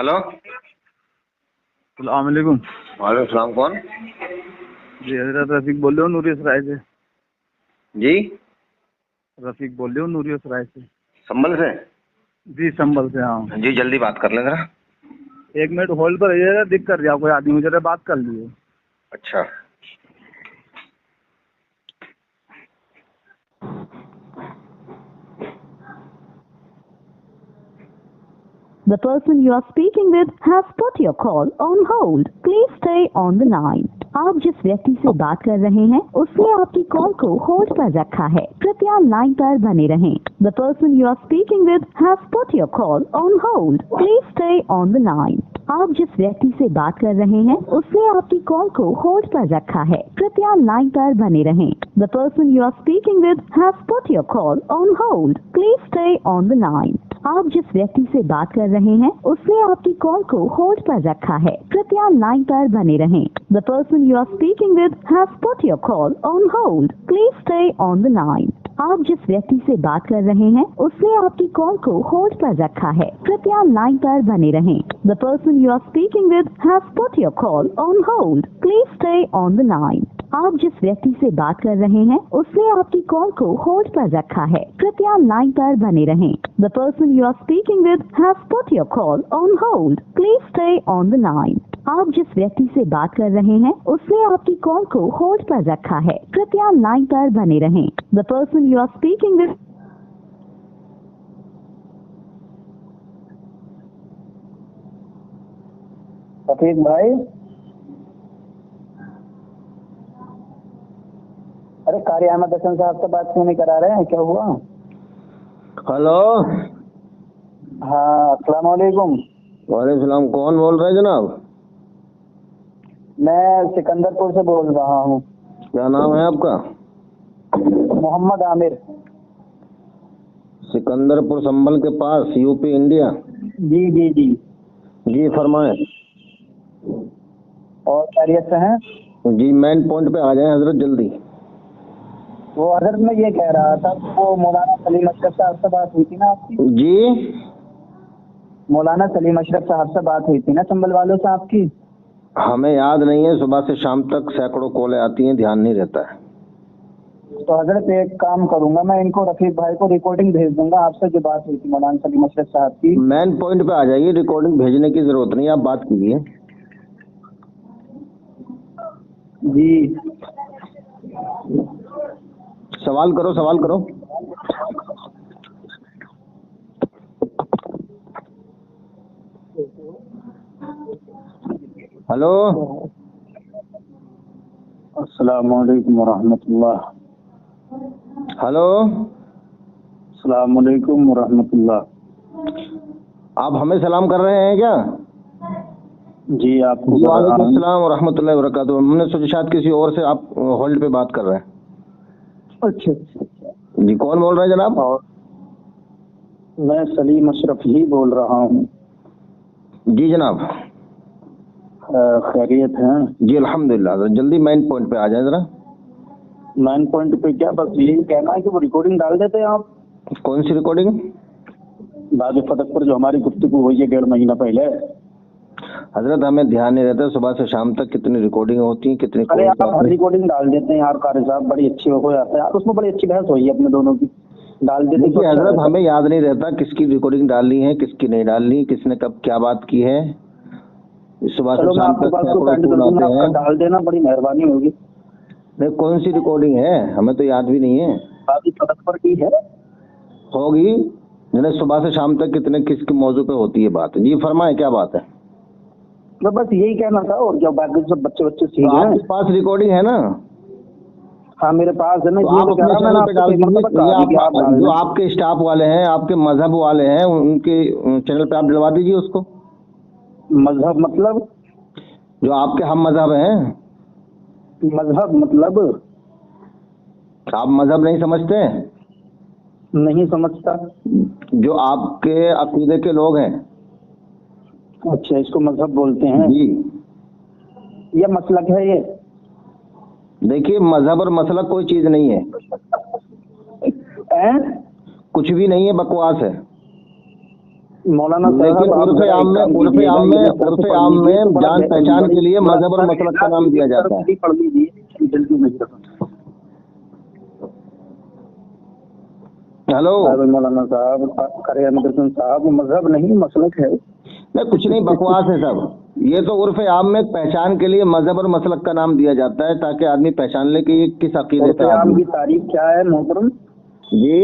Hello, अस्सलाम वालेकुम। वालेकुम सलाम। कौन? जी हजरत रफीक बोल रहे हो नूरिया सराय से। जी, रफीक बोल रहे हो नूरिया सराय से। संभल से? जी संभल से। हाँ जी, जल्दी बात कर लें जरा। 1 मिनट होल्ड पर रहिएगा, दिख कर जाओ, कोई आदमी मुझे बात कर लिए। अच्छा, The person you are speaking with has put your call on hold. Please stay on the line. आप जिस व्यक्ति से बात कर रहे हैं उसने आपकी कॉल को होल्ड पर रखा है, कृपया लाइन पर बने रहें। The person you are speaking with has put your call on hold. Please stay on the line. आप जिस व्यक्ति से बात कर रहे हैं उसने आपकी कॉल को होल्ड पर रखा है, कृपया लाइन पर बने रहें। The person you are speaking with has put your call on hold. Please stay on the line. आप जिस व्यक्ति से बात कर रहे हैं उसने आपकी कॉल को होल्ड पर रखा है, कृपया लाइन पर बने रहें। The person you are speaking with has put your call on hold. Please stay on the line. आप जिस व्यक्ति से बात कर रहे हैं उसने आपकी कॉल को होल्ड पर रखा है, कृपया लाइन पर बने रहें। The person you are speaking with has put your call on hold. Please stay on the line. आप जिस व्यक्ति से बात कर रहे हैं उसने आपकी कॉल को होल्ड पर रखा है, कृपया लाइन पर बने रहें। The person you are speaking with has put your call on hold. Please stay on the line. आप जिस व्यक्ति से बात कर रहे हैं उसने आपकी कॉल को होल्ड पर रखा है, कृपया लाइन पर बने रहें। The person you are speaking with Rafiq भाई, अरे कार्य अहमद हसन साहब से बात क्यों नहीं करा रहे हैं, क्या हुआ? हेलो। हाँ अस्सलाम वालेकुम। वालेकुम सलाम। कौन बोल रहे हैं जनाब? मैं सिकंदरपुर से बोल रहा हूँ। क्या नाम है आपका? मोहम्मद आमिर। सिकंदरपुर संभल के पास, यूपी, इंडिया। जी जी जी। जी फरमाएं। और खैरियत से हैं? जी, मेन पॉइंट पे आ जाएं हजरत, जल्दी। वो हजरत मैं ये कह रहा था, वो मौलाना सलीम अशरफ साहब से बात हुई थी ना आपकी? जी, मौलाना सलीम अशरफ साहब से बात हुई थी ना संभल वालों से आपकी? हमें याद नहीं है, सुबह से शाम तक सैकड़ों कॉलें आती हैं, ध्यान नहीं रहता है। तो हजरत एक काम करूंगा, मैं इनको रफीक भाई को रिकॉर्डिंग भेज दूंगा आपसे जो बात हुई थी मौलाना सलीम अशरफ साहब की। मेन पॉइंट पे आ जाइए, रिकॉर्डिंग भेजने की जरूरत नहीं, आप बात कीजिए। जी सवाल करो, सवाल करो। हेलो। अस्सलाम वालेकुम वरहमतुल्लाह। हेलो। अस्सलाम वालेकुम वरहमतुल्लाह। आप हमें सलाम कर रहे हैं क्या? जी आपको कर रहा वालेकुम हूँ। सलाम वरहमतुल्लाहि वबरकातुहू। हमने सोचा शायद किसी और से आप होल्ड पे बात कर रहे हैं। अच्छा अच्छा। जी, कौन बोल रहे हैं जनाब? और मैं सलीम अशरफ ही बोल रहा हूँ। जी जनाब। खैरियत हैं? जी अल्हम्दुलिल्लाह। जल्दी मेन पॉइंट पे आ जाए जरा। मैन पॉइंट पे क्या, बस यही कहना है कि वो रिकॉर्डिंग डाल देते हैं आप। कौन सी रिकॉर्डिंग? बाज फतक पर जो हमारी गुफ्तगू हुई है 1.5 महीना पहले। हजरत हमें ध्यान नहीं रहता, सुबह से शाम तक कितनी रिकॉर्डिंग होती है, कितनी अरे कॉल्स आप आती हैं। रिकॉर्डिंग डाल देते हैं यार कारी साहब, बड़ी अच्छी हो जाता है यार, उसमें बड़ी अच्छी बहस हुई है अपने दोनों की, डाल देते देखिए तो अच्छा हजरत, रहता। हमें याद नहीं रहता किसकी रिकॉर्डिंग डालनी है, किसकी नहीं डालनी, किसने कब क्या बात की है। सुबह से चलो मैं शाम आपके तक पास को सैकड़ों सेंड कर कॉल दूंगा, आते आपका हैं। डाल देना, बड़ी मेहरबानी होगी। नहीं, कौन सी रिकॉर्डिंग है, हमें तो याद भी नहीं है। बाज फतक पर की है? होगी, जिन्हें सुबह से शाम तक कितने किसके मौजू पे होती है बात। जी फरमाए, क्या बात है? मैं बस यही कहना था, और क्या बाकी सब बच्चे तो सीख गए? आपके पास रिकॉर्डिंग है ना? हाँ मेरे पास है ना, तो ये आप तो कह अपने रहा चैनल पे डाल मैंने दीजिए, या आप डाल जो दें। आपके स्टाफ वाले हैं, आपके मजहब वाले हैं, उनके चैनल पे आप डलवा दीजिए उसको। मजहब मतलब? जो आपके हम मजहब हैं। मजहब मतलब? आप मजहब नहीं समझते? नहीं समझता। जो आपके अकीदे के लोग हैं। अच्छा, इसको मजहब बोलते हैं? जी। ये मसलक है ये? देखिए, मजहब और मसलक कोई चीज नहीं है। हैं? कुछ भी नहीं है, बकवास है। मौलाना लेकिन उर्फ आम में जान पहचान के लिए मजहब और मसलक का नाम दिया जाता है। पढ़ लीजिए जल्दी में। हेलो मौलाना साहब, करे अहमद साहब, मजहब नहीं मसलक है। नहीं, कुछ नहीं, बकवास है सब। ये तो उर्फ आम में पहचान के लिए मजहब और मसलक का नाम दिया जाता है ताकि आदमी पहचान ले कि ये किस अकीदे का आम आदमी। की तारीफ क्या है मोहतरम जी,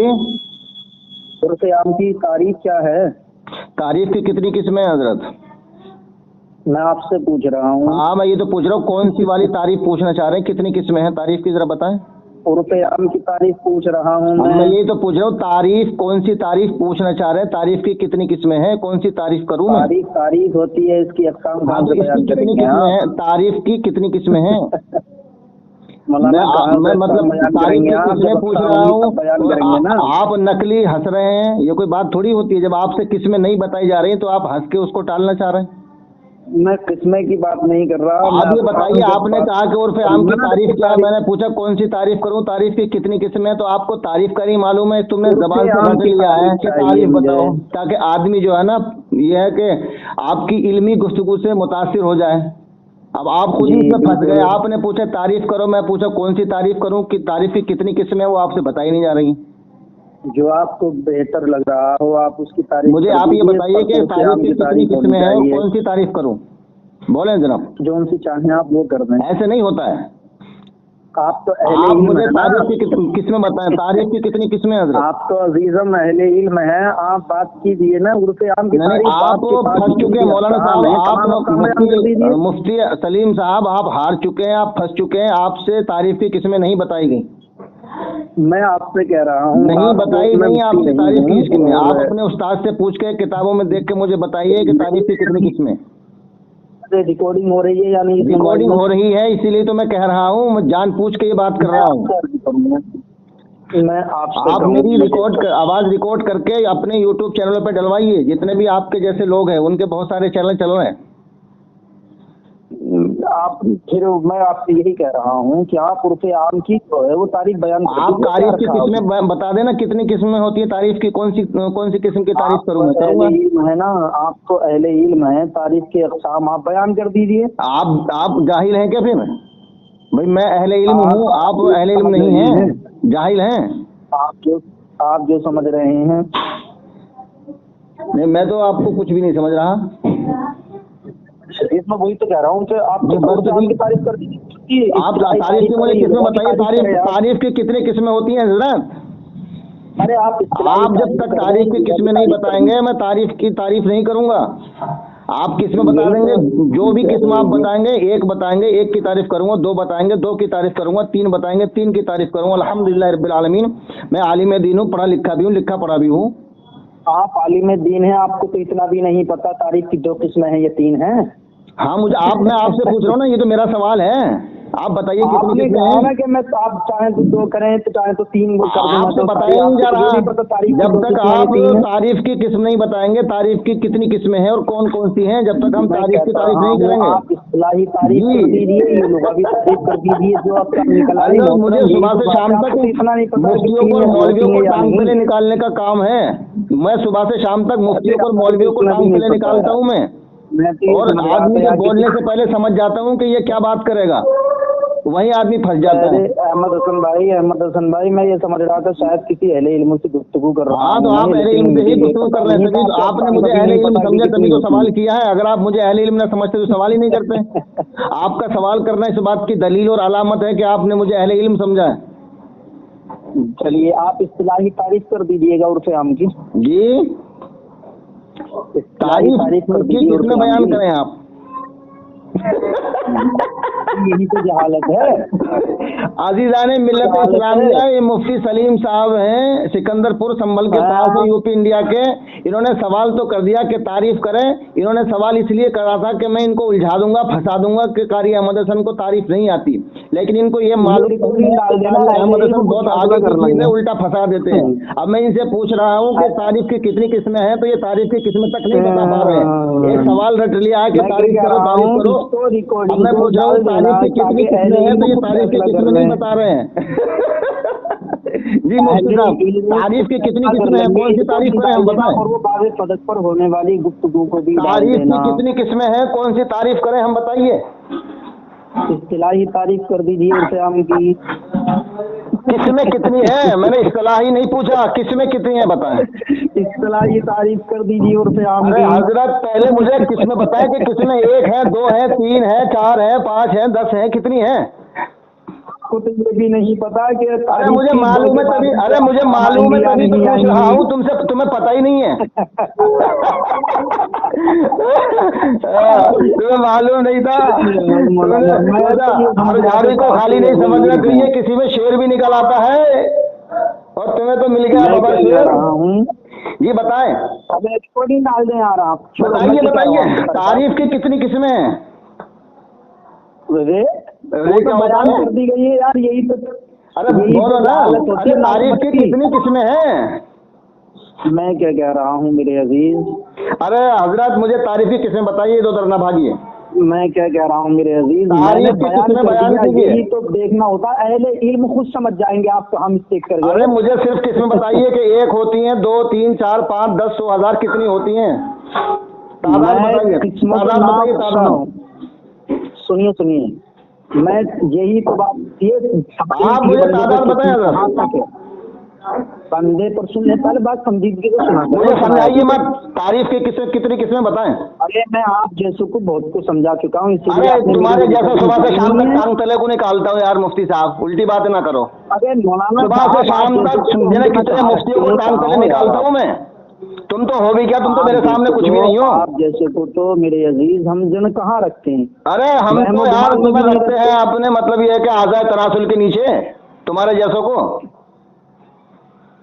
उर्फ आम की तारीफ क्या है? तारीफ की कितनी किस्में हैं हजरत? मैं आपसे पूछ रहा हूँ। हाँ, मैं ये तो पूछ रहा हूँ, कौन सी वाली तारीफ पूछना चाह रहे हैं? कितनी किस्में हैं तारीफ की, जरा बताएं। उर्फ आम की तारीफ पूछ रहा हूँ मैं यही तो पूछ रहा हूँ, तारीफ कौन सी तारीफ पूछना चाह रहे हैं? तारीफ की कितनी किस्में हैं? कौन सी तारीफ करूँ मैं? तारीफ होती है, इसकी अक़साम हाँ, तो इसकी कितनी किस्में हैं? तारीफ की कितनी किस्में हैं? मैं मतलब तारीफ की किस्में पूछ रहा हूँ। आप नकली हंस रहे हैं, ये कोई बात थोड़ी होती है। जब आपसे किस्में नहीं बताई जा रही तो आप हंस के उसको टालना चाह रहे हैं। मैं किस्में की बात नहीं कर रहा। आप ये बताइए, आपने कहा कि उर्फ आम की तारीफ क्या है, मैंने पूछा कौन सी तारीफ करूं, तारीफ की कितनी किस्में हैं, तो आपको तारीफ का नहीं मालूम है, तुमने जबान से रट लिया है कि तारीफ बताओ, ताकि आदमी जो है ना, ये है कि आपकी इल्मी गुफ्तगू से मुतासिर हो जाए। अब आप खुद ही इसमें फंस गए। आपने पूछा तारीफ करो, मैं पूछा कौन सी तारीफ करूं, कि तारीफ की कितनी किस्में हैं, वो आपसे बताई नहीं जा रही। जो आपको बेहतर लग रहा हो आप उसकी तारीफ मुझे आप ये बताइए कि तारीफ की कितनी किस्में हैं, कौन सी तारीफ करूं? बोले जनाब। जो उनसे चाहें आप वो कर दें। ऐसे नहीं होता है। आप तो आप मुझे तारीफ की किस्में बताएं, तारीफ की कितनी किस्में हजरत? आप तो अजीजम अहले इल्म हैं, आप बात कीजिए ना उर्फ आम की तारीफ। आप फंस चुके हैं मौलाना साहब, आप मुफ्ती सलीम साहब, आप हार चुके हैं, आप फंस चुके हैं। आपसे तारीफ की किस्में नहीं बताई गई। मैं आपसे कह रहा हूँ नहीं बताई नहीं आपसे तारीफ की किस्में। आप अपने उस्ताद से पूछ के किताबों में देख के मुझे बताइए कि तारीफ की कितनी किस्में। रिकॉर्डिंग हो रही है या नहीं? रिकॉर्डिंग हो रही है, इसीलिए तो मैं कह रहा हूँ, मैं जान पूछ के ये बात कर रहा हूँ। मैं आप मेरी आवाज रिकॉर्ड करके अपने यूट्यूब चैनल पे डलवाइए। जितने भी आपके जैसे लोग हैं उनके बहुत सारे चैनल चल रहे हैं। आप फिर मैं आपसे यही कह रहा हूँ कि आप उर्फ आम की तो है वो तारीफ बयान। आप तारीफ की किस्में बता देना, कितनी किस्में होती है तारीफ की? कौन सी किस्म की तारीफ करूँगा? है ना, आप तो अहले इल्म हैं, तारीफ के अक़साम आप बयान कर दीजिए। आप जाहिल हैं क्या? फिर भाई मैं अहले इल्म हूँ, आप अहले इल्म नहीं हैं, जाहिल हैं। आप जो समझ रहे हैं। नहीं, मैं तो आपको कुछ भी नहीं समझ रहा। इसमें वही तो कह रहा हूँ कि आप की तारीफ कर दीजिए। आप तारीफ की मुझे किस्में बताइए, तारीफ की कितनी किस्में होती हैं हजरत? अरे आप जब तक तारीफ की किस्में नहीं बताएंगे मैं तारीफ नहीं करूंगा। आप किस्में बता देंगे, जो भी किस्म आप बताएंगे, एक बताएंगे एक की तारीफ करूंगा, दो बताएंगे दो की तारीफ करूंगा, तीन बताएंगे तीन की तारीफ करूंगा। अल्हम्दुलिल्लाह रब्बिल आलमीन। मैं आलिम दीन हूँ, पढ़ा लिखा भी हूँ, लिखा पढ़ा भी हूँ। आप आलिम दीन हैं, आपको तो इतना भी नहीं पता तारीफ की दो किस्में हैं, ये तीन हैं। हाँ, मैं आपसे पूछ रहा हूँ ना, ये तो मेरा सवाल है। आप बताइए कितनी किस्में हैं? कि मैं आप चाहें तो दो करें, तो चाहें तो तीन कर दूंगा। आपसे बताया नहीं जा रहा। जब तक आप तारीफ की किस्म नहीं बताएंगे, तारीफ की कितनी किस्में हैं और कौन कौन सी हैं, जब तक हम तारीफ की तारीफ नहीं करेंगे। आप इस्तिलाही तारीफ कर दीजिए, लुगावी तारीफ कर दीजिए, जो आपका निकल आ रही है। मुझे सुबह से शाम तक इतना नहीं पता मुफ्तियों को मौलवियों को टांग तले निकालने का काम है। मैं सुबह से शाम तक मुफ्तियों को मौलवियों को टांग तले निकालता हूँ मैं। और आदमी के बोलने से पहले समझ जाता हूँ कि ये क्या बात करेगा, वही आदमी फंस जाता है। अहमद हसन भाई, मैं ये समझ रहा था शायद किसी अहले इल्म से गुफ्तगू कर रहा हूँ। हाँ, तो आप अहले इल्म से ही गुफ्तगू कर रहे हैं, तभी तो आपने मुझे अहले इल्म समझा, तभी तो सवाल किया है। अगर आप मुझे अहले इल्म न समझते तो सवाल ही नहीं करते। आपका सवाल करना इस बात की दलील और अलामत है कि आपने मुझे अहले इल्म समझा है। चलिए, आप इस्तिलाही तारीफ कर दीजिएगा उर्फ आम की। जी, तारीफ किसमें बयान करें आप? यही तो जहालत है। आज़ीज़ान मिल्लत इस्लामिया, ये मुफ्ती सलीम साहब हैं, सिकंदरपुर संभल के पास है, यूपी इंडिया के। इन्होंने सवाल तो कर दिया कि तारीफ करें। इन्होंने सवाल इसलिए करा था कि मैं इनको उलझा दूंगा, फंसा दूंगा कि कारी अहमद हसन को तारीफ नहीं आती। लेकिन इनको ये मालूम अहमद हसन बहुत आगे की चीज़ है, उल्टा फंसा देते हैं। अब मैं इनसे पूछ रहा हूँ कि तारीफ की कितनी किस्में हैं, तो ये तारीफ की किस्में तक नहीं बता पा रहे हैं। एक सवाल रट लिया है कि तारीफ करो तारीफ करो। अब मैं पूछ रहा हूँ तारीफ की कितनी किस्में हैं, तो ये तारीफ की किस्में नहीं बता रहे हैं। जी मुफ्ती साहब, तारीफ की कितनी किस्में हैं, कौन सी तारीफ करें हम बताएं। और वो बावे पदक पर होने वाली गुफ्तगू को भी डाल तारीफ देना। की कितनी किस्में हैं, कौन सी तारीफ करें हम बताइए। इस्तिलाही तारीफ कर दीजिए इस्लाम की। किस्में कितनी है, मैंने इस्तिलाही नहीं पूछा, किस्में कितनी है बताएं। इस्तिलाही तारीफ कर दीजिए और फिर आम अरे की। हजरत पहले मुझे किस्में बताएं कि किस्में 1 है, 2 है, 3 है, 4 है, 5 है, 10 है, कितनी है। आपको तो ये भी नहीं पता कि अरे मुझे मालूम है तभी, अरे मुझे मालूम है तभी तो पूछ रहा हूँ तुमसे, तुम्हें पता ही नहीं है। तुम्हें मालूम नहीं था। हर झाड़ी को खाली नहीं समझना चाहिए, किसी में शेर भी निकल आता है और तुम्हें तो मिल गया बाबा शेर। जी बताएं। अब रिकॉर्डिंग डाल दें यार आप। बताइए तारीफ की कितनी किस्में हैं। वो तो बयान कर दी गई है यार, यही तो। अरे बोलो ना, अरे तारीफ की कितनी किस्में हैं। मैं क्या कह रहा हूँ मेरे अजीज। अरे हजरत मुझे तारीफ की किस्में बताइए, दो तरना भागिए। मैं क्या कह रहा हूँ मेरे अजीज, तारीफ की किस्में बयान कीजिए। यही तो देखना होता है, अहले इल्म खुद समझ जाएंगे आप, तो हम मिस्टेक कर गए। अरे मुझे सिर्फ किस्में बताइए कि 1 होती हैं, 2, 3, 4, 5, 10, 100, 1000 कितनी होती हैं। तादाद बताइए, तादाद। सुनिए मैं यही तो बात, ये आप मुझे तादाद बताएं। बंदे पर सुनने पहले बात समझिए तो सुना। मुझे समझाइए मत, तारीफ की कितनी किस्में बताएं। अरे मैं आप जैसों को बहुत को समझा चुका हूँ, अरे तुम्हारे जैसा सुबह से शाम तक टांग तले को निकालता हूँ यार मुफ्ती साहब, उल्टी बातें ना करो। अरे मौलाना सुबह से शाम तक कितने मुफ्तियों को टांग तले निकालता हूँ मैं। तुम तो हो भी क्या, तुम तो मेरे सामने कुछ भी नहीं हो। आप जैसे को तो मेरे अजीज हम जन कहाँ रखते हैं। अरे हम तो यार तुम्हें रखते हैं अपने, मतलब ये है कि आज़ाद तनासुल के नीचे तुम्हारे जैसों को।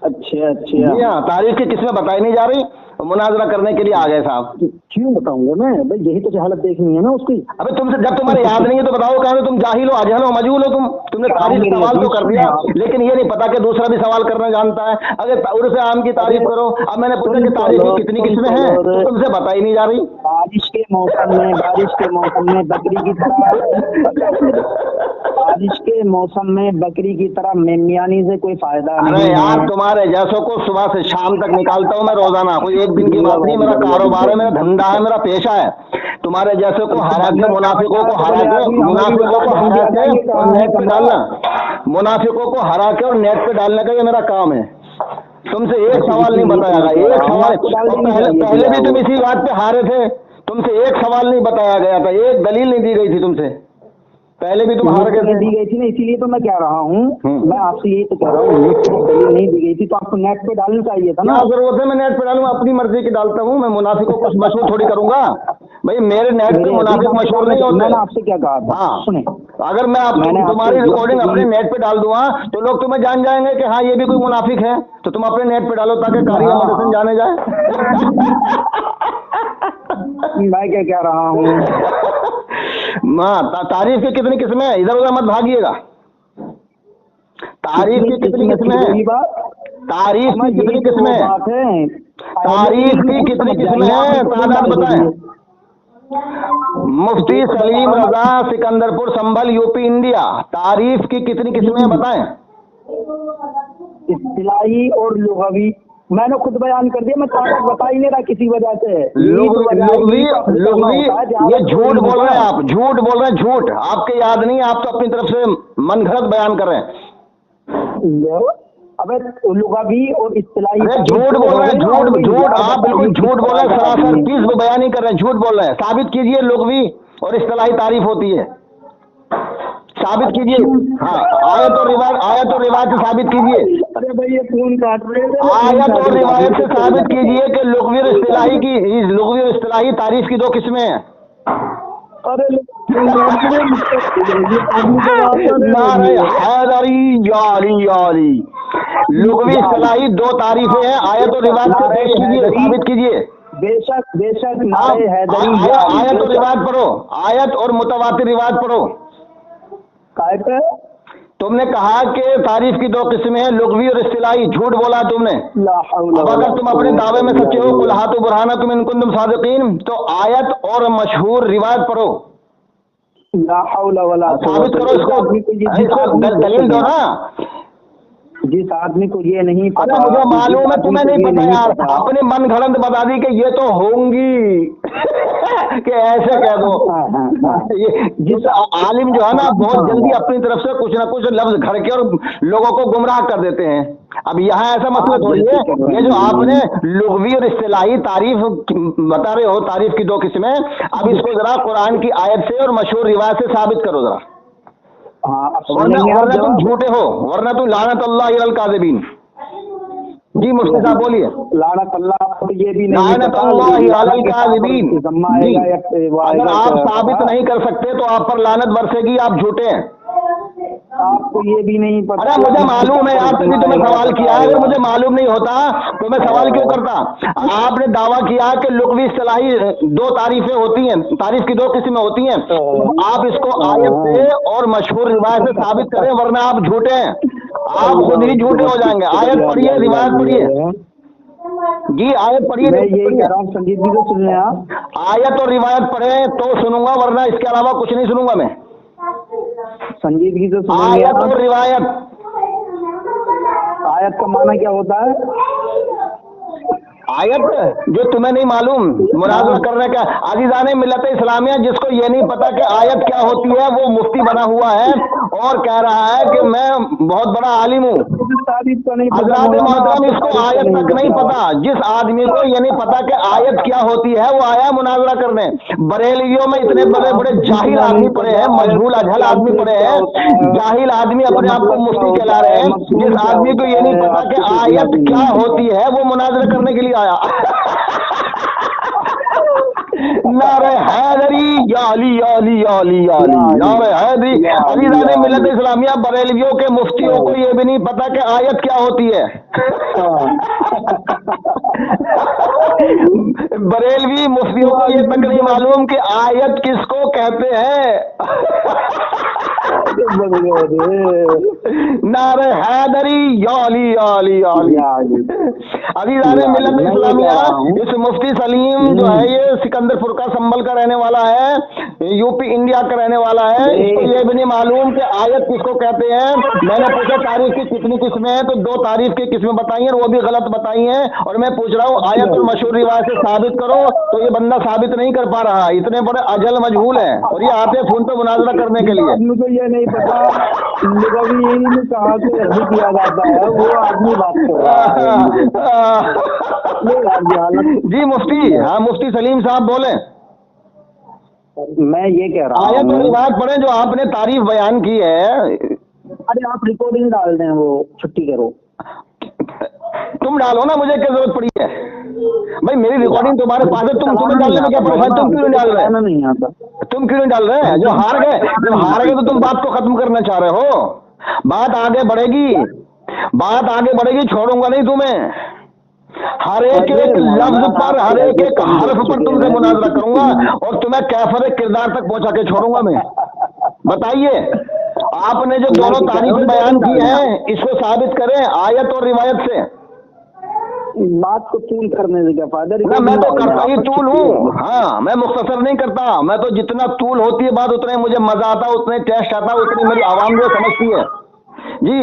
अच्छा अच्छा। हाँ, तारीफ की किस्में बताई नहीं जा रही, मुनाजरा करने के लिए आ गए साहब। क्यों बताऊंगा मैं भाई, यही तो हालत देखनी है ना उसकी। अबे तुमसे जब तुम्हारे याद नहीं है तो बताओ, कह तुम जाहिल हो, अजहल हो, मजहूल हो तुमने तारीफ सवाल तो कर दिया, लेकिन ये नहीं पता कि दूसरा भी सवाल करना जानता है। अगर उर्फ़ आम की तारीफ करो, अब मैंने पूछा कि तारीफ की कितनी किस्में हैं, तो तुमसे बताई नहीं जा रही। बारिश के मौसम में बकरी की तरह मेमियानी से कोई फायदा नहीं। अरे यार तुम्हारे जैसों को सुबह से शाम तक निकालता हूँ मैं रोजाना, कोई एक दिन की बात नहीं, मेरा कारोबार है, मेरा धंधा है, मेरा पेशा है। तुम्हारे जैसों को हरा के, मुनाफिकों को हरा के और नेट पे डालना, मुनाफिकों को हरा के और नेट पे डालने का ये मेरा काम है। तुमसे एक सवाल नहीं बताया गया, एक सवाल। पहले भी तुम इसी बात पे हारे थे, तुमसे एक सवाल नहीं बताया गया था, एक दलील नहीं दी गई थी तुमसे, पहले भी तुम हार गए दी गई थी ना, इसीलिए तो मैं कह रहा हूँ, मैं आपसे यही तो कह रहा हूँ, दलील नहीं दी गई थी तो आपको नेट पे डालना चाहिए था ना। जरूरत है मैं नेट पे डालूंगा, अपनी मर्जी की डालता हूँ मैं, मुनाफिकों को मशहूर थोड़ी करूंगा भाई, मेरे नेट पे मुनाफिक मशहूर नहीं होते। मैंने आपसे क्या कहा था? हाँ सुने, अगर मैं तुम्हारी रिकॉर्डिंग अपने नेट पे डाल दूंगा तो लोग तुम्हें जान जाएंगे कि हाँ ये भी कोई मुनाफिक है, तो तुम अपने नेट पे डालो ताकि कारी मदरसन जाने जाए। मैं क्या कह रहा हूँ, तारीफ की कितनी किस्में हैं, इधर उधर मत भागिएगा। तारीफ की कितनी किस्में हैं, तारीफ की कितनी किस्में हैं, तारीफ की कितनी किस्में हैं, तादाद बताएं। मुफ्ती सलीम रजा, सिकंदरपुर, संभल, यूपी, इंडिया। तारीफ की कितनी किस्में बताएं। इस्तिलाही और लुग़वी मैंने खुद बयान कर दिया, मैं ताकत बता ही नहीं रहा किसी वजह से। लुग़वी ये झूठ बोल रहे हैं आप, झूठ बोल रहे हैं, झूठ। आपके याद नहीं, आप तो अपनी तरफ से मनगढ़ंत बयान कर रहे हैं। अबे लुग़वी और इस्तिलाही झूठ बोल रहे हैं, झूठ आप बिल्कुल झूठ बोल रहे हैं, सरासर चीज बयान नहीं कर रहे हैं, झूठ बोल रहे हैं। साबित कीजिए लुग़वी और इस्तिलाही तारीफ होती है, साबित कीजिए। हाँ, आयत और रिवायत से साबित कीजिए। अरे भाई ये फोन काट रहे हैं। आयत और रिवायत से साबित कीजिए कि लुग़वी और इस्तिलाही तारीफ की 2 किस्में हैं। अरे लुग़वी इस्तिलाही 2 तारीफें हैं, आयत और रिवायत से पेश कीजिए, साबित कीजिए। बेशक नारे हैदरी। आयत और रिवायत पढ़ो, आयत और मुतवातिर रिवायत पढ़ो। तुमने कहा कि तारीफ की 2 किस्में हैं, लुग़वी और इस्तिलाही, झूठ बोला तुमने। अब अगर तुम अपने दावे में सच्चे हो, कुल हातु बुरहानकुम इन कुंतुम सादिकीन, तो आयत और मशहूर रिवायत पढ़ो, साबित करो इसको, दलील दो ना। जिस आदमी को ये नहीं अरे पता, मुझे मालूम है, तुम्हें नहीं ये पता यार, पता। अपने मन घड़ंत बता दी कि ये तो होंगी कि ऐसे कह दो। हाँ, हाँ, हाँ। ये जिस आलिम जो है ना बहुत जल्दी अपनी तरफ से कुछ ना कुछ लफ्ज घर के और लोगों को गुमराह कर देते हैं। अब यहाँ ऐसा मसला थोड़ी है, ये जो आपने लुग़वी और इस्तिलाही तारीफ बता रहे हो, तारीफ की दो किस्में, अब इसको जरा कुरान की आयत से और मशहूर रिवायत से साबित करो जरा। हाँ, अब वरना सुनेंगे आप वरना तुम जवाब। झूठे हो, वरना तुम लानत अल्लाह अलल काज़िबीन। जी मुफ्ती साहब बोलिए। लानत अल्लाह, आपको ये भी नहीं लानत पता अल्लाह लेकिन अलल आपके काज़िबीन। साथ ज़म्मा जी, आएगा या वो अगर आएगा, आप क्या साबित पता? नहीं कर सकते तो आप पर लानत बरसेगी, आप झूठे हैं। आपको ये भी नहीं पता। अरे मुझे मालूम है यार, तभी तो मैं सवाल किया है। अगर मुझे मालूम नहीं होता तो मैं सवाल क्यों करता। आपने दावा किया कि लुग़वी इस्तिलाही दो तारीफें होती हैं, तारीफ की दो किस्में होती हैं, तो आप इसको आयत से और मशहूर रिवायत से साबित करें, वरना आप झूठे हैं, आप खुद ही झूठे हो जाएंगे। आयत पढ़िए, रिवायत पढ़िए। जी आयत पढ़िए। मैं यही कह रहा हूँ, संजीत जी को सुन रहे हैं आप? आयत और रिवायत पढ़े तो सुनूंगा, वरना इसके अलावा कुछ नहीं सुनूंगा मैं। संजीत जी को सुनेंगे आयत आप? और रिवायत। आयत का माना क्या होता है? आयत जो तुम्हें नहीं मालूम, मुनाज़रा करने का। अज़ीज़ाने मिल्लत इस्लामिया, जिसको ये नहीं पता कि आयत क्या होती है, वो मुफ्ती बना हुआ है और कह रहा है कि मैं बहुत बड़ा आलिम हूँ। हज़रात मोहतरम, इसको आयत तक नहीं पता। जिस आदमी को ये नहीं पता कि आयत क्या होती है, वो आया मुनाज़रा करने। बरेलवियों में इतने बड़े बड़े जाहिल आदमी पड़े हैं, मजहूल अजहल आदमी पड़े हैं, जाहिल आदमी अपने आप को मुफ्ती कहला रहे हैं। जिस आदमी को ये नहीं पता कि आयत क्या होती है, वो मुनाज़रा करने के लिए आया। नारे हैदरी या अली या अली या अली या अली, नारे हैदरी। अज़ीज़ाने मिल्लत इस्लामिया, बरेलवियों के मुफ्तियों को ये भी नहीं पता कि आयत क्या होती है। बरेलवी मुफ्तियों को ये तक नहीं मालूम कि आयत किसको कहते हैं। नारे हैदरी या अली या अली या अली। अज़ीज़ाने मिल्लत इस्लामिया, इस मुफ्ती सलीम जो है ये सिकंदरपुर का, संभल का रहने वाला है, यूपी इंडिया का रहने वाला है। इसको ये भी नहीं मालूम कि आयत किसको कहते हैं। मैंने पूछा तारीफ की कितनी किस्में हैं, तो दो तारीफ की किस्में बताई हैं, वो भी गलत बताई हैं। और मैं पूछ रहा हूँ आयत और मशहूर रिवायत से साबित करो, तो ये बंदा साबित नहीं कर पा रहा। इतने बड़े अजल मजहूल है और ये आते हैं फोन पे मुनाज़रा करने के लिए। मुझे ये नहीं पता लुग़वी इल्म कहाँ से अर्ज किया जाता है, वो आदमी बात कर रहा है। जी मुफ्ती, हाँ मुफ्ती सलीम साहब बोले। मैं ये कह रहा हूँ, आयत और रिवायत पढ़े जो आपने तारीफ बयान की है। अरे आप रिकॉर्डिंग डाल दें, वो छुट्टी करो। तुम डालो ना, मुझे क्या जरूरत पड़ी है भाई, मेरी रिकॉर्डिंग तुम्हारे पास है, तुम्हें डालने में क्या परेशानी। तुम क्यों डाल रहे नहीं आता, तुम क्यों नहीं डाल रहे हैं? जो हार गए तो तुम बात को खत्म करना चाह रहे हो। बात आगे बढ़ेगी, बात आगे बढ़ेगी, छोड़ूंगा नहीं तुम्हें। हर एक लफ्ज पर, हर एक हर्फ पर तुमसे मुनाज़रा करूंगा और तुम्हें कैफर किरदार तक पहुंचा के छोड़ूंगा मैं। बताइए, आपने जो दोनों तारीफ बयान की है, इसको साबित करें आयत और रिवायत से। बात को तूल करने से क्या फायदा? ना मैं तो करता ही तूल हूँ। हाँ, मैं मुख्तसर नहीं करता, मैं तो जितना तूल होती है बात उतने मुझे मजा आता, उतने टेस्ट आता, उतनी मेरी आवाम जो समझती है। जी,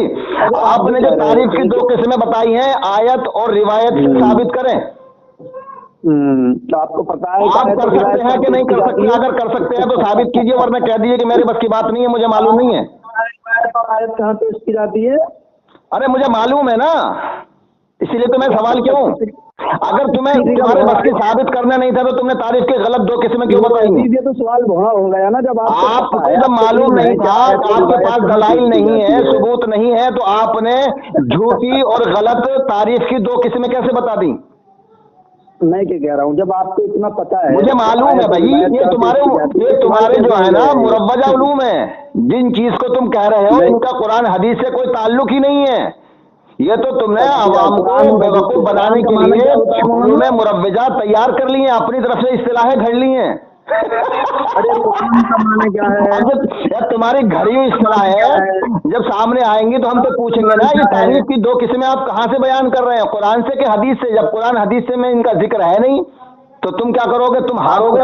आपने जो तारीफ की दो किस्में बताई हैं, आयत और रिवायत से साबित करें। तो आपको पता है आप कर सकते हैं कि नहीं कर सकते? अगर कर सकते हैं तो साबित कीजिए, वरना कह दीजिए कि मेरे बस की बात नहीं है, मुझे मालूम नहीं है। आयत कहाँ पेश की जाती है? अरे मुझे मालूम है ना, इसीलिए तो मैं सवाल क्यों। अगर तुम्हारे बस की साबित करना नहीं था तो तुमने तारीफ के गलत दो किस्में क्यों बताई? ये तो सवाल भोड़ा हो गया ना, जब आपको जब मालूम नहीं था, आपके पास दलाइल नहीं है, सबूत नहीं है, तो आपने झूठी और गलत तारीफ की दो किस्में कैसे बता दी? मैं क्या कह रहा हूँ, जब आपको इतना पता है। मुझे मालूम है भाई, ये तुम्हारे जो है ना मुरव्वजा उलूम है। जिन चीज को तुम कह रहे हो इनका कुरान हदीस से कोई ताल्लुक ही नहीं है। ये तो तुमने आवाम को बेवकूफ बनाने के लिए उनमें मुरव्वजा तैयार कर लिए, अपनी तरफ से इस्तिलाहें घड़ ली हैं। अरे कुरान का माने क्या है? जब तुम्हारी घड़ी हुई इस्तिलाह है, जब सामने आएंगी तो हम तो पूछेंगे ना, ये तारीफ की दो किस्में आप कहाँ से बयान कर रहे हैं, कुरान से कि हदीस से? जब कुरान हदीस से में इनका जिक्र है नहीं तो तुम क्या करोगे? तुम हारोगे।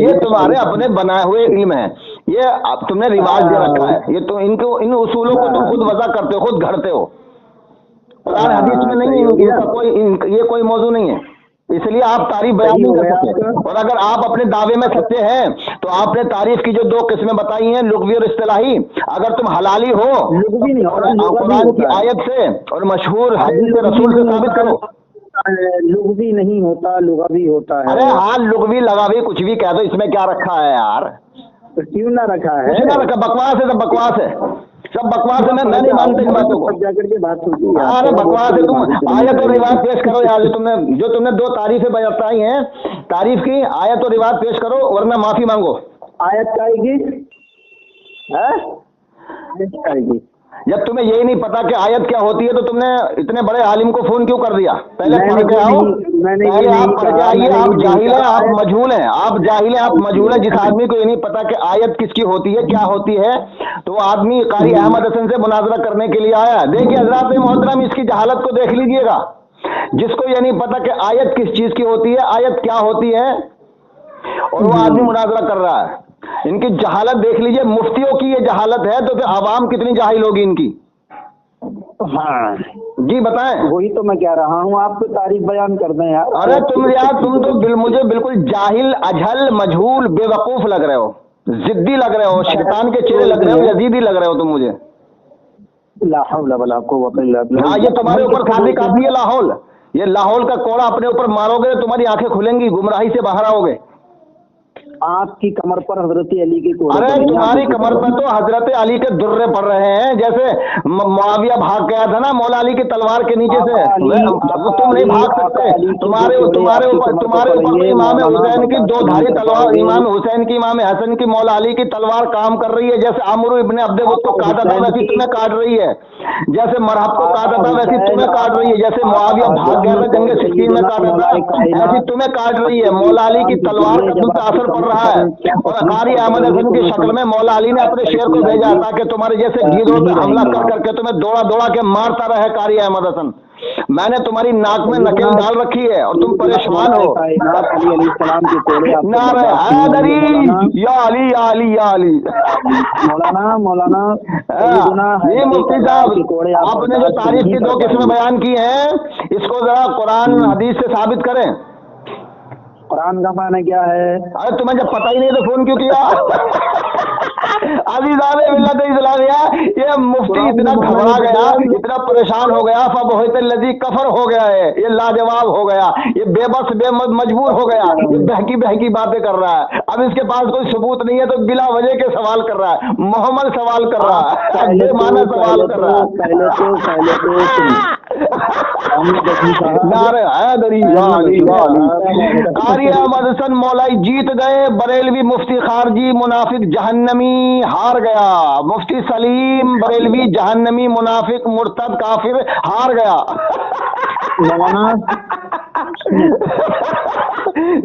ये तुम्हारे अपने बनाए हुए इल्म है। ये अब तुमने रिवाज दे रखा है, ये तो इनको इन उसूलों को तुम खुद वजह करते हो, खुद घड़ते हो। कुरान हदीस में नहीं है इनका कोई, ये कोई मौजू नहीं है, इसलिए आप तारीफ बयान नहीं कर सकते। और अगर आप अपने दावे में सच्चे हैं तो आपने तारीफ की जो 2 किस्में बताई हैं, लुग़वी और इस्तिलाही, अगर तुम हलाली हो लुग़वी नहीं होता, कुरान की आयत से और मशहूर हदीस रसूल से साबित करो। लुग़वी नहीं होता, लुग़वी होता है। अरे हाँ, लुग़वी लगावी कुछ भी कह दो, इसमें क्या रखा है यार? तो क्यों ना रखा है? कुछ ना रखा, बकवास है, सब बकवास है, सब बकवास है। मैं नहीं मानता इन बातों को। जाकर के बात होती है। अरे बकवास है, तुम आयत और रिवाज पेश करो यार। जो तुमने 2 तारीफें बताई हैं, तारीफ की, आयत और रिवाज पेश करो, वरना माफी मांगो। आयत का आएगी है? आयत का आएगी। जब तुम्हें यही नहीं पता कि आयत क्या होती है तो तुमने इतने बड़े आलिम को फोन क्यों कर दिया? पहले पढ़ के आओ, पहले आप पढ़ के आइए। आप जाहिल हैं, आप मजहूल हैं, आप जाहिल हैं, आप मजहूल हैं। जिस आदमी को ये नहीं पता कि आयत किसकी होती है, क्या होती है, तो वो आदमी कारी अहमद हसन से मुनाजरा करने के लिए आया। देखिए हजरात मोहतरम, इसकी जहालत को देख लीजिएगा। जिसको ये नहीं पता कि आयत किस चीज की होती है, आयत क्या होती है, और वो आदमी मुनाजरा कर रहा है। इनकी जहालत देख लीजिए, मुफ्तियों की ये जहालत है तो फिर आवाम कितनी जाहिल होगी इनकी। हाँ जी बताएं। वही तो मैं कह रहा हूँ, आप तो तारीफ बयान कर दें यार। अरे तुम तो मुझे बिल्कुल जाहिल, अजहल, मजहूल, बेवकूफ लग रहे हो, जिद्दी लग रहे हो, शैतान के चेहरे लग रहे हो, यजीदी लग रहे हो तुम मुझे। ला हौला वला कुव्वता इल्ला बिल्लाह। हाँ, ये तुम्हारे ऊपर साबित आती है लाहौल। ये लाहौल का कोड़ा अपने ऊपर मारोगे तो तुम्हारी आंखें खुलेंगी, गुमराही से बाहर आओगे। आपकी कमर पर हजरत अली के कोड़े। अरे तुम्हारी कमर पर तो हजरत अली के दुर्रे पड़ रहे हैं। जैसे मुआविया भाग गया था ना मौला अली की तलवार के नीचे से, तुम नहीं भाग सकते। तुम्हारे ऊपर इमाम हुसैन की 2 धारी तलवार, इमाम हुसैन की, इमाम हसन की, मौला अली की तलवार काम कर रही है। जैसे अमरू इब्ने अब्दुल को काटा था वैसी तुम्हें काट रही है, जैसे मरहब को काटा था वैसी तुम्हें काट रही है, जैसे मुआविया भाग गया था जंगे सिफ्फीन में काटा था ऐसी तुम्हें काट रही है। मौला अली की तलवार का तुम पर असर पड़ रहा है। और कारी अहमद हसन की शक्ल में मौला अली ने अपने शेर को भेजा ताकि तुम्हारे जैसे गीदों पे हमला कर करके तुम्हें दौड़ा दौड़ा के मारता रहे कारी अहमद हसन। मैंने तुम्हारी नाक में नकेल डाल रखी है और तुम परेशान हो। नारे हैदरी या अली या अली या अली। मौलाना ये मुफ्ती साहब, आपने जो तारीफ की 2 किस्में बयान की हैं, इसको जरा कुरान हदीस से साबित करें। कुरान का माने क्या है? अरे तुम्हें जब पता ही नहीं तो फोन क्यों किया? अज़ीज़ाने मिल्लत इस्लामिया, ये मुफ्ती इतना घबरा गया, इतना परेशान हो गया, फबहुतल्लज़ी कफर हो गया है, ये लाजवाब हो गया, ये बेबस मजबूर हो गया, ये बहकी बहकी बातें कर रहा है। अब इसके पास कोई सबूत नहीं है तो बिला वजह के सवाल कर रहा है, मोहम्मद सवाल कर रहा है, बेमाना सवाल कर रहा है। नारे हैदरी या अली या अली। कारी अहमद हसन मौलाई जीत गए, बरेलवी मुफ्ती खारजी मुनाफिक जहन्नमी हार गया। मुफ्ती सलीम बरेलवी जहन्नमी मुनाफिक मुर्तद काफिर हार गया।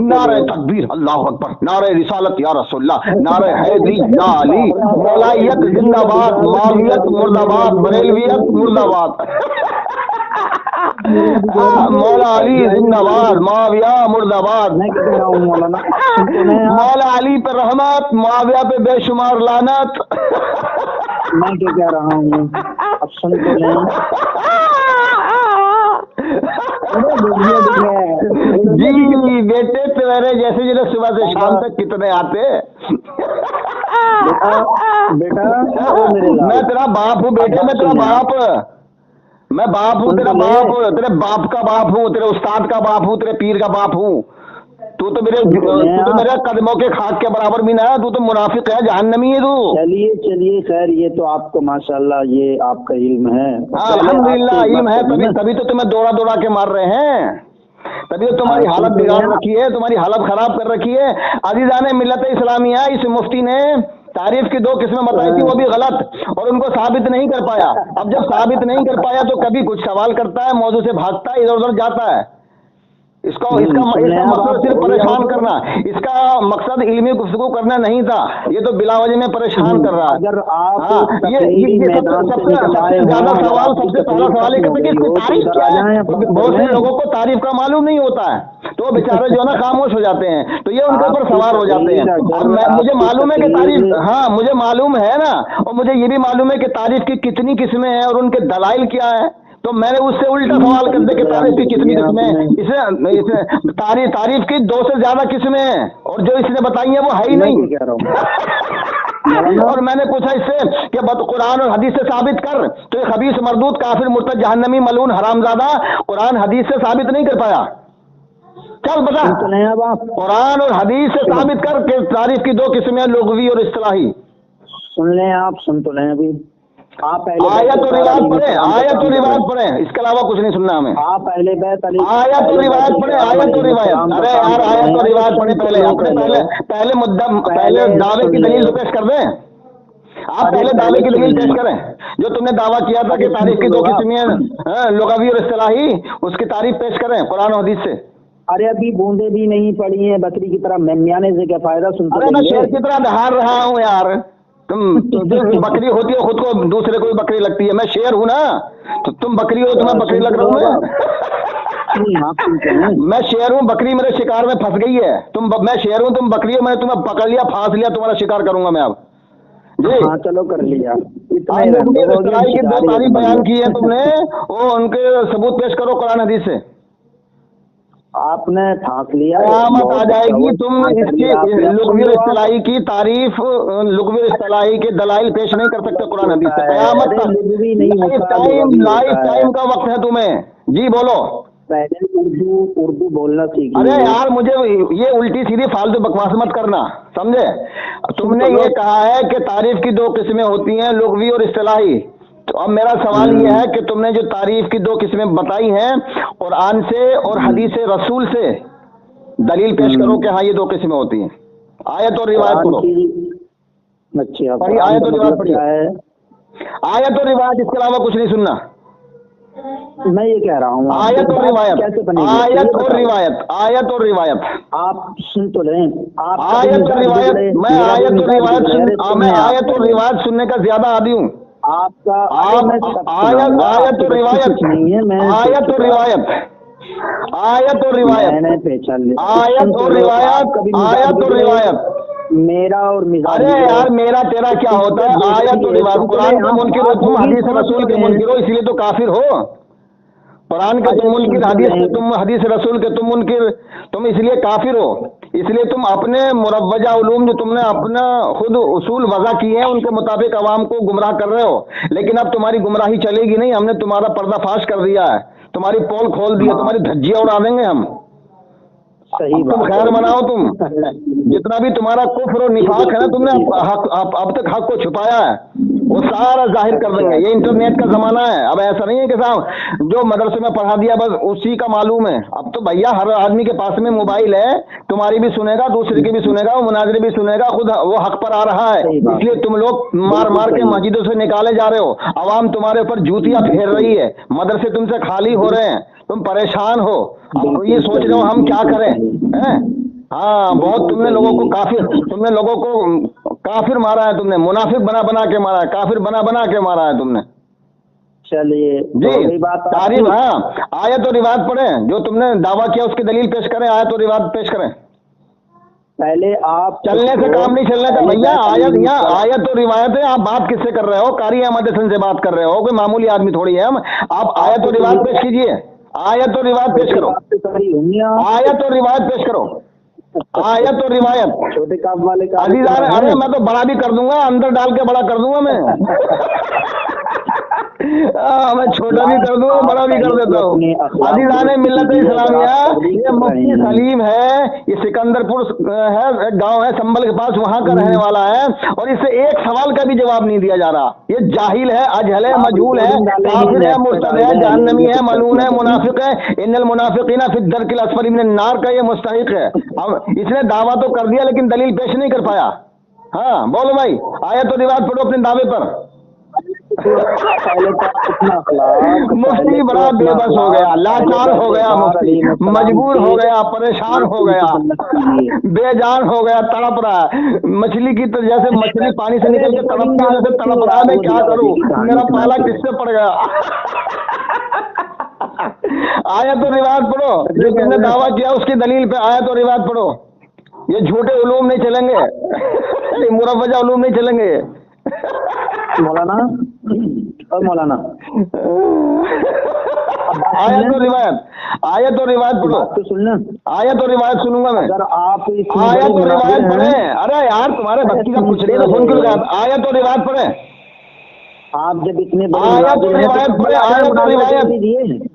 नारे तकबीर अल्लाह अकबर, नारे रिसालत या रसूलुल्लाह, नारे हैदरी या अली। मौलाइयत जिंदाबाद, मावियत मुर्दाबाद, बरेलवियत मुर्दाबाद। मौला अली जिंदाबाद, माविया मुर्दाबाद। मौला अली पे रहमत, माविया पे बेशुमार लानत। मैं क्या कह रहा हूँ, अब सुन तो लें। जी बेटे तुम्हारे जैसे जो सुबह से शाम तक कितने आते। बेटा मैं तेरा बाप हूँ बेटे, मैं तेरा बाप, मैं बाप हूँ तेरा बाप, तेरे बाप का बाप हूँ, तेरे उस्ताद का बाप हूँ, तेरे पीर का बाप हूँ। तू तो मेरे कदमों के खाक के बराबर भी ना है, तू तो मुनाफिक है, जहन्नमी है तू। चलिए खैर, ये तो आपको माशाल्लाह ये आपका इल्म है। हाँ अल्हम्दुलिल्लाह इल्म है, तभी तो तुम्हें दौड़ा दौड़ा के मार रहे हैं, तभी तो तुम्हारी हालत बिगाड़ रखी है, तुम्हारी हालत खराब कर रखी है। अज़ीज़ाने मिल्लत इस्लामिया, इस मुफ्ती ने तारीफ की 2 किस्में बताई थी, वो भी गलत, और उनको साबित नहीं कर पाया। अब जब साबित नहीं कर पाया तो कभी कुछ सवाल करता है, मौजू से भागता है, इधर उधर जाता है। इसका मकसद सिर्फ परेशान करना, इसका मकसद इल्मी गुफ्तगू करना नहीं था, ये तो बिला वजह में परेशान कर रहा है। अगर आप सबसे ज्यादा सवाल, सबसे पहला सवाल ये करते कि इसकी तारीफ क्या है। बहुत से लोगों को तारीफ का मालूम नहीं होता है, तो बेचारे जो है ना खामोश हो जाते हैं, तो ये उनके ऊपर सवार हो जाते हैं। अब मुझे मालूम है कि तारीफ, हाँ मुझे मालूम है ना, और मुझे ये भी मालूम है कि तारीफ की कितनी किस्में हैं और उनके दलाइल क्या है, तो मैंने उससे उल्टा सवाल कर दिया कि तारीफ की कितनी किस्में, इसे तारीफ की 2 से ज्यादा किस्में हैं, और जो इसने बताई है वो है ही नहीं। और मैंने पूछा इससे कि कुरान और हदीस से साबित कर, तो ये खबीस मरदूद काफिर मुर्तद जहन्नमी मलून हरामजादा कुरान हदीस से साबित नहीं कर पाया। चल बता, कुरान और हदीस से साबित कर कि तारीफ की 2 किस्में, लुग़वी और इस्तिलाही। सुन लें आप, सुन तो लें अभी आप पहले आयत और रिवायत पढ़े, आयत और रिवायत पढ़े, इसके अलावा कुछ नहीं सुनना हमें। आप पहले आयत और रिवायत पढ़े, आयत और रिवायत। अरे यार आयत और रिवायत पढ़े पहले, अपने पहले मुद्दा, पहले दावे की दलील तो पेश कर दें। आप पहले दावे की दलील पेश करें, जो तुमने दावा किया था कि तारीफ की 2 किस्में लुग़वी और इस्तिलाही, उसकी तारीफ पेश करें कुरान और हदीस से। अरे अभी बूंदे भी नहीं पड़ी हैं, बकरी की तरह मेमयाने से क्या फायदा? सुनते अरे मैं शेर की तरह दहाड़ रहा हूँ यार, तुम बकरी होती है खुद को, दूसरे को भी बकरी लगती है, मैं शेर हूँ ना, तो तुम बकरी हो, तुम्हें बकरी लग रहा हूँ मैं शेर हूँ, बकरी मेरे शिकार में फंस गई है, मैं शेर हूँ, तुम बकरी हो, मैंने तुम्हें पकड़ लिया, फांस लिया, तुम्हारा शिकार करूंगा मैं अब जी। हाँ चलो कर लिया। की 2 तारीफ बयान की है तुमने, वो उनके सबूत पेश करो कुरान हदीस से। आपने फांस लिया, कयामत आ जाएगी, तुम इसकी लुग़वी और इस्तिलाही की तारीफ, लुग़वी और इस्तिलाही के दलाइल पेश नहीं कर सकते कुरान हदीस से। कयामत लाइफ टाइम का वक्त है तुम्हें जी, बोलो। पहले उर्दू बोलना सीखिए। अरे यार मुझे ये उल्टी सीधी फालतू बकवास मत करना, समझे? तुमने ये कहा है कि तारीफ की 2 किस्में होती हैं, लुग़वी और इस्तिलाही, तो अब मेरा सवाल ये है कि तुमने जो तारीफ की 2 किस्में बताई हैं, कुरान से और हदीस रसूल से दलील पेश करो कि हाँ ये 2 किस्में होती हैं। आयत और रिवायत पढ़ो। अच्छा पढ़िए, आयत और रिवायत पढ़िए, आयत और रिवायत, इसके अलावा कुछ नहीं सुनना। मैं ये कह रहा हूँ आयत और रिवायत, आयत और रिवायत, आयत और रिवायत आप सुन तो लें। आयत और रिवायत, मैं आयत और रिवायत सुनने का ज्यादा आदी हूँ। आपका आयत और रिवायत नहीं है, मैं आयत और रिवायत, आयत और रिवायत, मैंने पहचान लिया। आयत और रिवायत, आयत और रिवायत, मेरा और मिजाज। अरे यार मेरा तेरा क्या होता है? आयत और रिवायत, कुरान का मुनकिर हो तुम, हदीस रसूल के मुनकिर हो, इसलिए तो काफिर हो। कुरान के तुम मुनकिर, हदीस रसूल के तुम मुनकिर, तुम इसलिए काफिर हो, इसलिए तुम अपने मुरव्वजा उलूम जो तुमने अपना खुद उसूल वज़ा किए हैं उनके मुताबिक अवाम को गुमराह कर रहे हो। लेकिन अब तुम्हारी गुमराही चलेगी नहीं, हमने तुम्हारा पर्दाफाश कर दिया है, तुम्हारी पोल खोल दी है, तुम्हारी धज्जियां उड़ा देंगे हम। सही तुम खैर मनाओ, तुम जितना भी तुम्हारा कुफ्र और निफाक है ना, तुमने अब तक हक को छुपाया है, वो सारा जाहिर कर देंगे। ये इंटरनेट का जमाना है, अब ऐसा नहीं है कि साहब जो मदरसे में पढ़ा दिया बस उसी का मालूम है। अब तो भैया हर आदमी के पास में मोबाइल है, तुम्हारी भी सुनेगा, दूसरे की भी सुनेगा, वो मुनाजरे भी सुनेगा, खुद वो हक पर आ रहा है। इसलिए तुम लोग मार मार के मस्जिदों से निकाले जा रहे हो, आवाम तुम्हारे ऊपर जूतियां फेर रही है, मदरसे तुमसे खाली हो रहे हैं, तुम परेशान हो। अब ये सोच रहे हो हम क्या करें हैं? हाँ बहुत तुमने लोगों को काफिर मारा है, तुमने मुनाफिक बना बना के मारा है, काफिर बना बना के मारा है तुमने। चलिए जी तारीफ। हाँ आयत और रिवायत पढ़ें, जो तुमने दावा किया उसकी दलील पेश करें, आयत और रिवायत पेश करें। पहले आप चलने से काम नहीं चलने का भैया, आयत और रिवायत है। आप बात किससे कर रहे हो? कारी अहमद हसन से बात कर रहे हो, कोई मामूली आदमी थोड़ी है हम। आप आयत और रिवायत पेश कीजिए, आयत और रिवायत पेश करो, आयत और रिवायत पेश करो, आयत और रिवायत। छोटे काम वाले का अरे मैं तो बड़ा भी कर दूंगा, अंदर डाल के बड़ा कर दूंगा मैं। मैं छोटा भी कर दूंगा, बड़ा भी कर देता हूँ। अजीज़ाने मिल्लत इस्लामिया, ये मुफ्ती सलीम है, ये सिकंदरपुर है, गांव है संभल के पास, वहां का रहने वाला है, और इससे एक सवाल का भी जवाब नहीं दिया जा रहा। ये जाहिल है, अजहल है, मजहूल है, काफिर है, मुर्तद है, जहन्नमी है, मलून है, मुनाफिक है। इन्नल मुनाफिकीना फी दर्किल अस्फली मिनन नार का ये मुस्तहिक है। अब इसने दावा तो कर दिया लेकिन दलील पेश नहीं कर पाया। हाँ बोलो भाई, आयत और रिवायत पढ़ो अपने दावे पर। मुफ्ती बड़ा बेबस हो गया, लाचार हो गया, मुफ्ती मजबूर हो गया, परेशान हो गया, बेजान हो गया, तड़प रहा है मछली की तरह, जैसे मछली पानी से निकल के तड़पती है वैसे तड़प रहा है। मैं क्या करूं, मेरा पाला किससे पड़ गया। आयत और रिवायत पढ़ो, जो तुमने दावा किया उसकी दलील पे आयत और रिवायत पढ़ो। ये झूठे उलूम नहीं चलेंगे, ये मुरव्वजा उलूम नहीं चलेंगे। मौलाना और मौलाना आयत और रिवायत पढ़ो। बात तो सुनना, आयत और रिवायत सुनूंगा मैं। अगर आप आयत और रिवायत पढ़े। अरे यार तुम्हारे बच्ची का पूछ रही है, फोन क्यों लगा? आयत और रिवायत पढ़े। आप जब इतने आयत और रिवायत पढ़े, आयत और रिवायत,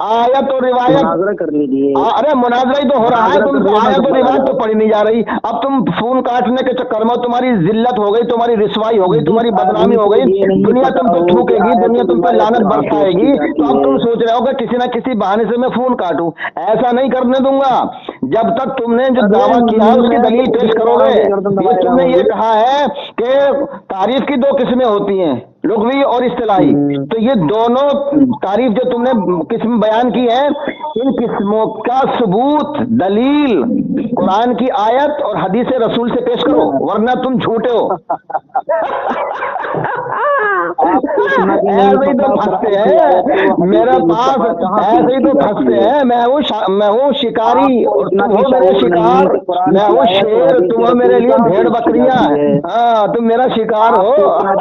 आयत और रिवायत मुनाजरा कर लीजिए। अरे मुनाजरा ही तो हो रहा है, तुम तो आयत और रिवायत तो पढ़ी नहीं जा रही। अब तुम फोन काटने के चक्कर में तुम्हारी जिल्लत हो गई, तुम्हारी रिसवाई हो गई, तुम्हारी बदनामी हो गई, दुनिया तुम पे थूकेगी, दुनिया तुम पे लानत बरसाएगी। तो अब तुम सोच रहे हो कि किसी ना किसी बहाने से मैं फोन काटूं। ऐसा नहीं करने दूंगा जब तक तुमने जो दावा किया है उसकी दलील पेश करोगे। ये तुमने ये कहा है कि तारीफ की दो किस्में होती हैं, लुग़वी और इस्तिलाही। तो ये दोनों तारीफ जो तुमने किस्म बयान की है, इन किस्मों का सबूत दलील कुरान की आयत और हदीस रसूल से पेश करो, वरना तुम झूठे हो। ऐसे ही तो फंसते हैं मेरे पास, ऐसे ही तो फंसते हैं। मैं हूँ शिकारी और तुम हो मेरे शिकार, मैं हूँ शेर, तुम हो मेरे लिए भेड़ बकरियां। हाँ तुम मेरा शिकार हो।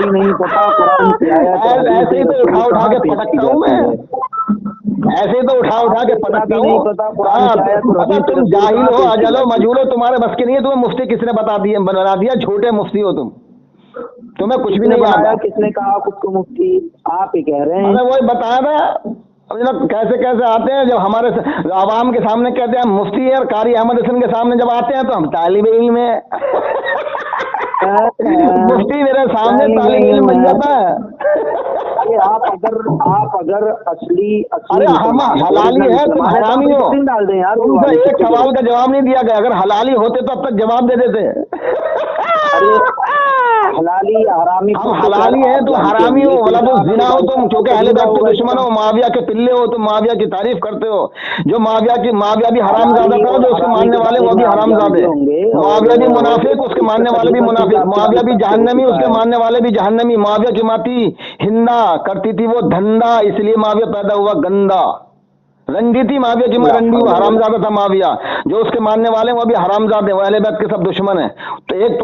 नहीं पता ऐसे ही तो उठा के पटकता हूँ मैं, ऐसे ही तो उठा के पटकता हूँ। तुम जाहिल हो, अजल हो, मजहूल हो, तुम्हारे बस की नहीं है। तुम्हें मुफ्ती किसने बना दिया? झूठे मुफ्ती हो तुम, तुम्हें कुछ भी नहीं आता। किसने कहा खुद को मुफ्ती? आप ही कह रहे हैं। अरे वही बताया था। अब जनाब कैसे कैसे आते हैं, जब हमारे आवाम के सामने कहते हैं मुफ्ती है, और कारी अहमद हसन के सामने जब आते हैं तो हम तालिब इल्म है। मुफ्ती मेरे सामने तालिब इल्म बन जाता है। आप अगर असली अरे हम हलाली है, तुम हरामी हो। डाल दें यार, तुमसे एक सवाल का जवाब नहीं दिया गया। अगर हलाली होते तो अब तक जवाब दे देते। हलाली हरामी, हम हलाली हैं, तुम हरामी हो, वला तो जिना हो तुम, क्योंकि अहले बैत के दुश्मन हो, मुआविया के पिल्ले हो तुम, मुआविया की तारीफ करते हो। जो मुआविया भी हरामजादा था, जो उसके मानने वाले वो भी हरामजादे। मुआविया भी मुनाफिक, उसके मानने वाले भी मुनाफिक। मुआविया भी जहन्नमी, उसके मानने वाले भी जहन्नमी। मुआविया की माती हिंदा करती थी वो धंधा, इसलिए मुआविया पैदा हुआ गंदा। रंडी थी मुआविया की मां, रंडी, वो हरामजादा था मुआविया। जो उसके मानने वाले वो भी हरामजादे, वो अहले बैत के सब दुश्मन है। तो एक